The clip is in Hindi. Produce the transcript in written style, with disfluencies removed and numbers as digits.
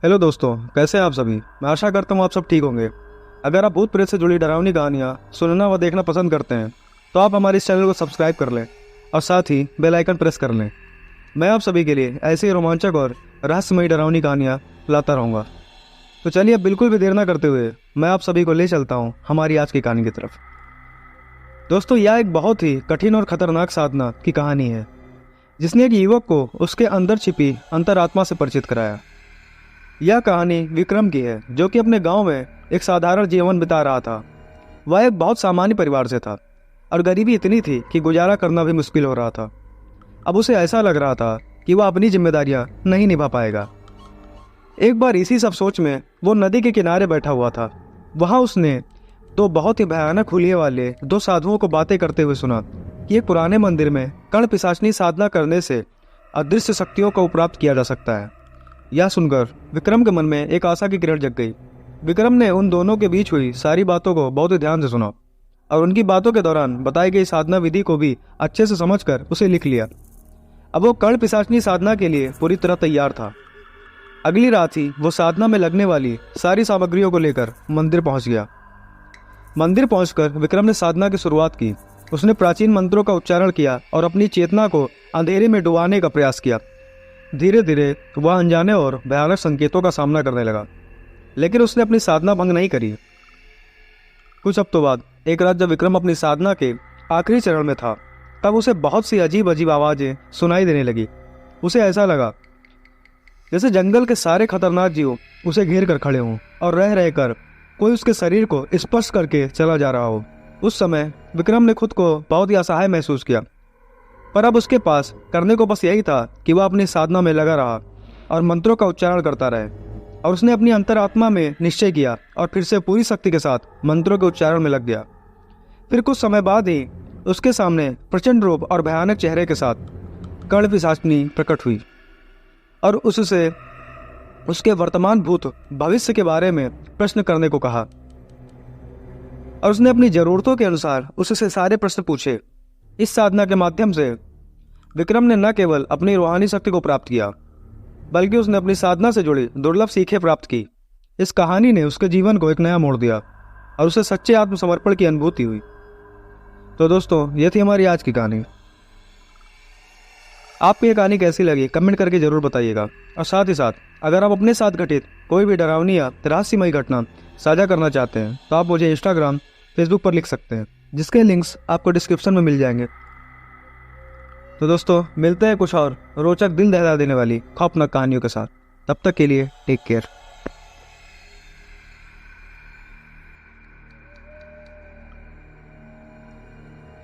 हेलो दोस्तों, कैसे हैं आप सभी। मैं आशा करता हूँ आप सब ठीक होंगे। अगर आप भूत प्रेत से जुड़ी डरावनी कहानियाँ सुनना व देखना पसंद करते हैं तो आप हमारे इस चैनल को सब्सक्राइब कर लें और साथ ही बेल आइकन प्रेस कर लें। मैं आप सभी के लिए ऐसे ही रोमांचक और रहस्यमयी डरावनी कहानियाँ लाता रहूँगा। तो चलिए अब बिल्कुल भी देर ना करते हुए मैं आप सभी को ले चलता हूँ हमारी आज की कहानी की तरफ। दोस्तों, यह एक बहुत ही कठिन और खतरनाक साधना की कहानी है जिसने एक युवक को उसके अंदर छिपी अंतरात्मा से परिचित कराया। यह कहानी विक्रम की है, जो कि अपने गांव में एक साधारण जीवन बिता रहा था। वह एक बहुत सामान्य परिवार से था और गरीबी इतनी थी कि गुजारा करना भी मुश्किल हो रहा था। अब उसे ऐसा लग रहा था कि वह अपनी जिम्मेदारियां नहीं निभा पाएगा। एक बार इसी सब सोच में वो नदी के किनारे बैठा हुआ था। वहां उसने दो बहुत ही भयानक हुलिये वाले दो साधुओं को बातें करते हुए सुना कि एक पुराने मंदिर में कर्ण पिशाचनी साधना करने से अदृश्य शक्तियों को प्राप्त किया जा सकता है। यह सुनकर विक्रम के मन में एक आशा की किरण जग गई। विक्रम ने उन दोनों के बीच हुई सारी बातों को बहुत ही ध्यान से सुना और उनकी बातों के दौरान बताई गई साधना विधि को भी अच्छे से समझकर उसे लिख लिया। अब वो कर्ण पिशाचनी साधना के लिए पूरी तरह तैयार था। अगली रात ही वो साधना में लगने वाली सारी सामग्रियों को लेकर मंदिर पहुंच गया। मंदिर पहुंचकर विक्रम ने साधना की शुरुआत की। उसने प्राचीन मंत्रों का उच्चारण किया और अपनी चेतना को अंधेरे में डुबाने का प्रयास किया। धीरे धीरे वह अनजाने और भयानक संकेतों का सामना करने लगा, लेकिन उसने अपनी साधना भंग नहीं करी। कुछ हफ्तों बाद एक रात जब विक्रम अपनी साधना के आखिरी चरण में था, तब उसे बहुत सी अजीब अजीब आवाजें सुनाई देने लगी। उसे ऐसा लगा जैसे जंगल के सारे खतरनाक जीव उसे घेर कर खड़े हों और रह रहकर कोई उसके शरीर को स्पर्श करके चला जा रहा हो। उस समय विक्रम ने खुद को बहुत ही असहाय महसूस किया, पर अब उसके पास करने को बस यही था कि वह अपनी साधना में लगा रहा और मंत्रों का उच्चारण करता रहे। और उसने अपनी अंतरात्मा में निश्चय किया और फिर से पूरी शक्ति के साथ मंत्रों के उच्चारण में लग गया। फिर कुछ समय बाद ही उसके सामने प्रचंड रूप और भयानक चेहरे के साथ कर्ण पिशाचनी प्रकट हुई और उससे उसके वर्तमान भूत भविष्य के बारे में प्रश्न करने को कहा। और उसने अपनी जरूरतों के अनुसार उससे सारे प्रश्न पूछे। इस साधना के माध्यम से विक्रम ने न केवल अपनी रूहानी शक्ति को प्राप्त किया, बल्कि उसने अपनी साधना से जुड़ी दुर्लभ सीखें प्राप्त की। इस कहानी ने उसके जीवन को एक नया मोड़ दिया और उसे सच्चे आत्मसमर्पण की अनुभूति हुई। तो दोस्तों, यह थी हमारी आज की कहानी। आपको ये कहानी कैसी लगी कमेंट करके जरूर बताइएगा। और साथ ही साथ अगर आप अपने साथ घटित कोई भी डरावनी या रहस्यमयी घटना साझा करना चाहते हैं तो आप मुझे इंस्टाग्राम, फेसबुक पर लिख सकते हैं, जिसके लिंक्स आपको डिस्क्रिप्शन में मिल जाएंगे। तो दोस्तों, मिलते हैं कुछ और रोचक दिल दहला देने वाली खौफनाक कहानियों के साथ। तब तक के लिए टेक केयर।